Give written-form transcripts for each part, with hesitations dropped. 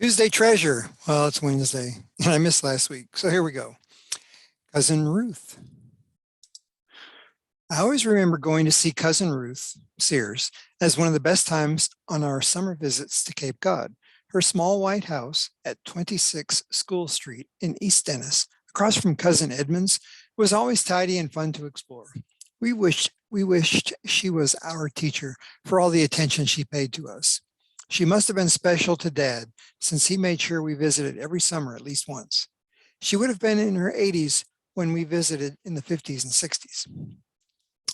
Tuesday treasure. Well, it's Wednesday, and I missed last week. So here we go. Cousin Ruth. I always remember going to see Cousin Ruth Sears as one of the best times on our summer visits to Cape Cod. Her small white house at 26 School Street in East Dennis, across from Cousin Edmund's, was always tidy and fun to explore. We wished she was our teacher for all the attention she paid to us. She must have been special to Dad, since he made sure we visited every summer at least once. She would have been in her 80s when we visited in the 50s and 60s.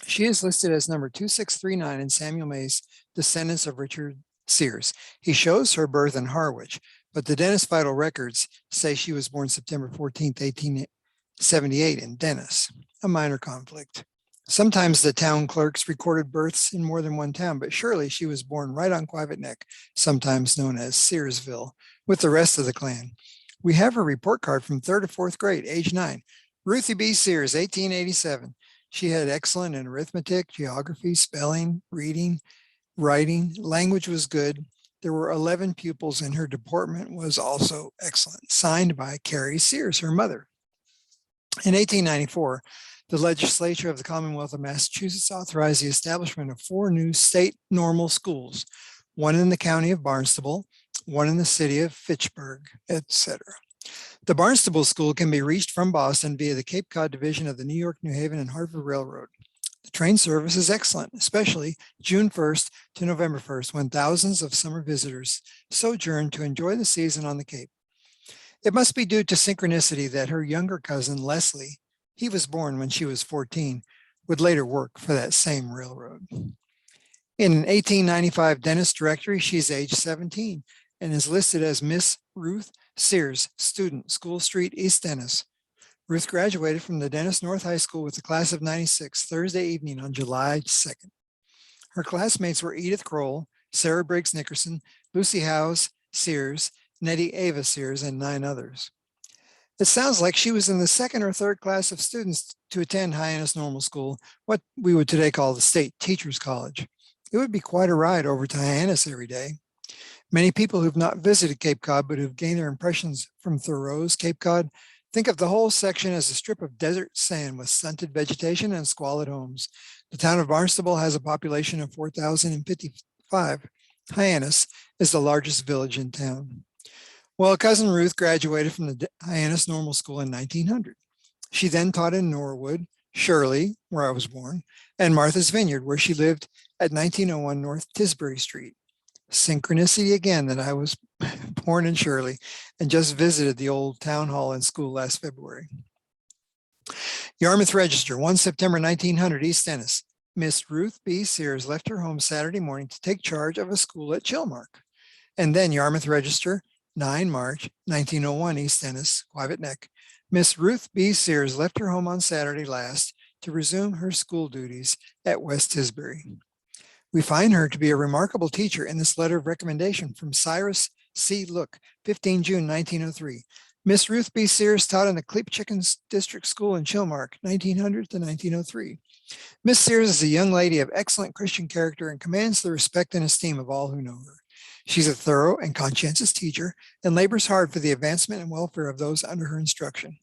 She is listed as number 2639 in Samuel May's Descendants of Richard Sears. He shows her birth in Harwich, but the Dennis vital records say she was born September 14th, 1878 in Dennis, a minor conflict. Sometimes the town clerks recorded births in more than one town, but surely she was born right on Quivett Neck, sometimes known as Searsville, with the rest of the clan. We have her report card from 3rd to 4th grade, age 9. Ruthie B. Sears, 1887. She had excellent in arithmetic, geography, spelling, reading, writing. Language was good. There were 11 pupils, and her deportment was also excellent. Signed by Carrie Sears, her mother. In 1894, the legislature of the Commonwealth of Massachusetts authorized the establishment of 4 new state normal schools, one in the county of Barnstable, one in the city of Fitchburg, etc. The Barnstable School can be reached from Boston via the Cape Cod division of the New York, New Haven, and Hartford Railroad. The train service is excellent, especially June 1st to November 1st, when thousands of summer visitors sojourn to enjoy the season on the Cape. It must be due to synchronicity that her younger cousin, Leslie, he was born when she was 14, would later work for that same railroad. In an 1895 Dennis directory, she's age 17 and is listed as Miss Ruth Sears, student, School Street, East Dennis. Ruth graduated from the Dennis North High School with the class of 96 Thursday evening on July 2nd. Her classmates were Edith Kroll, Sarah Briggs Nickerson, Lucy Howes Sears, Nettie Ava Sears, and 9 others. It sounds like she was in the 2nd or 3rd class of students to attend Hyannis Normal School, what we would today call the State Teachers College. It would be quite a ride over to Hyannis every day. Many people who've not visited Cape Cod but who've gained their impressions from Thoreau's Cape Cod think of the whole section as a strip of desert sand with stunted vegetation and squalid homes. The town of Barnstable has a population of 4,055. Hyannis is the largest village in town. Well, Cousin Ruth graduated from the Hyannis Normal School in 1900. She then taught in Norwood, Shirley, where I was born, and Martha's Vineyard, where she lived at 1901 North Tisbury Street. Synchronicity again that I was born in Shirley and just visited the old town hall and school last February. Yarmouth Register, 1 September 1900, East Dennis. Miss Ruth B. Sears left her home Saturday morning to take charge of a school at Chilmark. And then Yarmouth Register, 9 March 1901, East Dennis, Quivett Neck. Miss Ruth B. Sears left her home on Saturday last to resume her school duties at West Tisbury. We find her to be a remarkable teacher in this letter of recommendation from Cyrus C. Look, 15 June 1903. Miss Ruth B. Sears taught in the Cleep Chickens District School in Chilmark, 1900 to 1903. Miss Sears is a young lady of excellent Christian character and commands the respect and esteem of all who know her. She's a thorough and conscientious teacher and labors hard for the advancement and welfare of those under her instruction.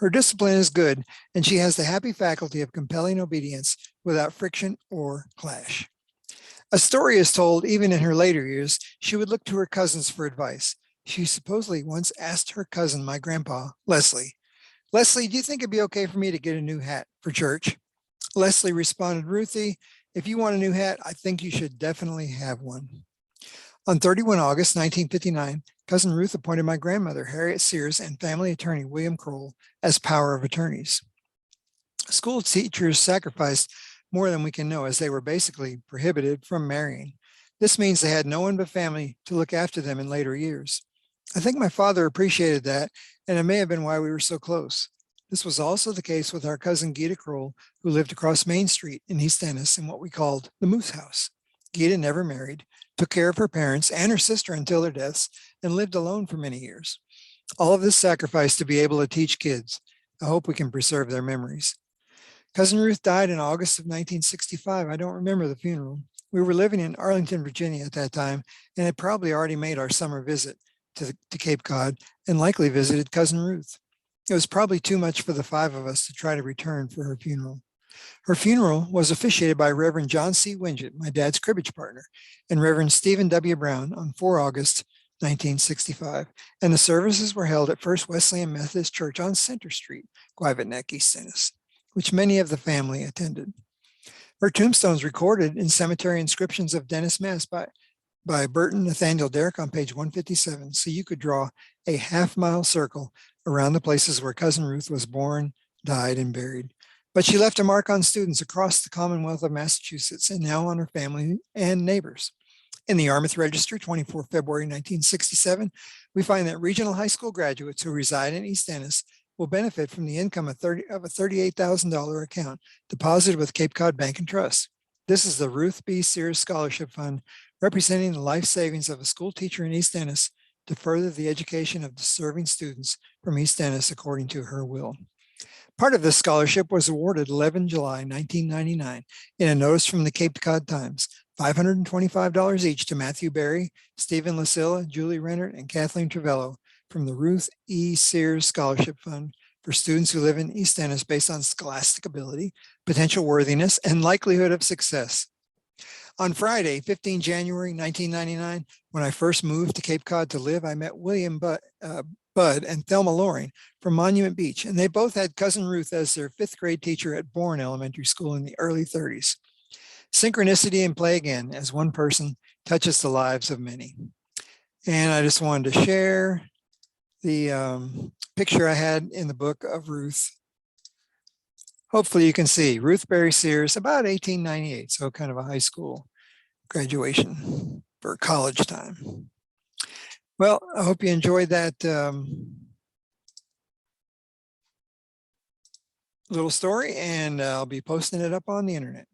Her discipline is good, and she has the happy faculty of compelling obedience without friction or clash. A story is told even in her later years, she would look to her cousins for advice. She supposedly once asked her cousin, my grandpa, Leslie, "Leslie, do you think it'd be okay for me to get a new hat for church?" Leslie responded, "Ruthie, if you want a new hat, I think you should definitely have one." On 31 August 1959, Cousin Ruth appointed my grandmother, Harriet Sears, and family attorney, William Kroll, as power of attorneys. School teachers sacrificed more than we can know, as they were basically prohibited from marrying. This means they had no one but family to look after them in later years. I think my father appreciated that, and it may have been why we were so close. This was also the case with our cousin Gita Kroll, who lived across Main Street in East Dennis in what we called the Moose House. Gita never married, took care of her parents and her sister until their deaths, and lived alone for many years. All of this sacrifice to be able to teach kids. I hope we can preserve their memories. Cousin Ruth died in August of 1965. I don't remember the funeral. We were living in Arlington, Virginia at that time, and had probably already made our summer visit. to Cape Cod and likely visited Cousin Ruth. It was probably too much for the 5 of us to try to return for her funeral. Her funeral was officiated by Reverend John C. Wingett, my dad's cribbage partner, and Reverend Stephen W. Brown on 4 August 1965, and the services were held at First Wesleyan Methodist Church on Center Street, Guayvat Neck, East Ennis, which many of the family attended. Her tombstone is recorded in cemetery inscriptions of Dennis, Mass. by Burton Nathaniel Derrick on page 157, so you could draw a half-mile circle around the places where Cousin Ruth was born, died, and buried. But she left a mark on students across the Commonwealth of Massachusetts and now on her family and neighbors. In the Yarmouth Register, 24 February 1967, we find that regional high school graduates who reside in East Ennis will benefit from the income of a $38,000 account deposited with Cape Cod Bank and Trust. This is the Ruth B. Sears Scholarship Fund, representing the life savings of a school teacher in East Ennis to further the education of deserving students from East Ennis according to her will. Part of this scholarship was awarded 11 July 1999 in a notice from the Cape Cod Times, $525 each to Matthew Berry, Stephen Lasilla, Julie Rennert, and Kathleen Travello from the Ruth E. Sears Scholarship Fund for students who live in East Ennis based on scholastic ability, potential worthiness, and likelihood of success. On Friday, 15 January 1999, when I first moved to Cape Cod to live, I met William Bud and Thelma Loring from Monument Beach, and they both had Cousin Ruth as their 5th grade teacher at Bourne Elementary School in the early 30s. Synchronicity in play again as one person touches the lives of many. And I just wanted to share the picture I had in the book of Ruth. Hopefully you can see Ruth Berry Sears, about 1898, so kind of a high school graduation for college time. Well, I hope you enjoyed that little story, and I'll be posting it up on the internet.